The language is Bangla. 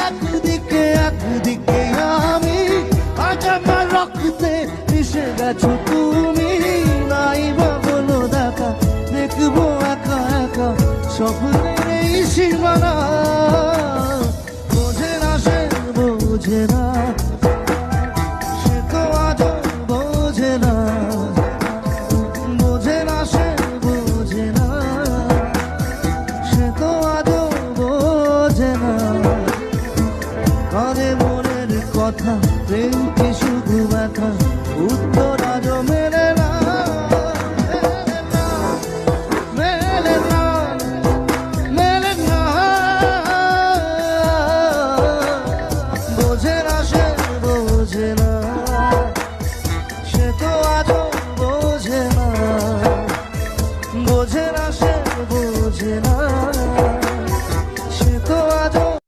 একদিকে আমি, আজ আমার রক্তে মিশে গেছো তুমি। নাই বা বলো দেখা, দেখবো একা একা স্বপ্নের এই সীমানা। বোঝে না সে, বোঝে না, সে তো আজও বোঝে না। বোঝে না সে, বোঝে না, সে তো আজও বোঝে না। কারে মনের কথা প্রেম কি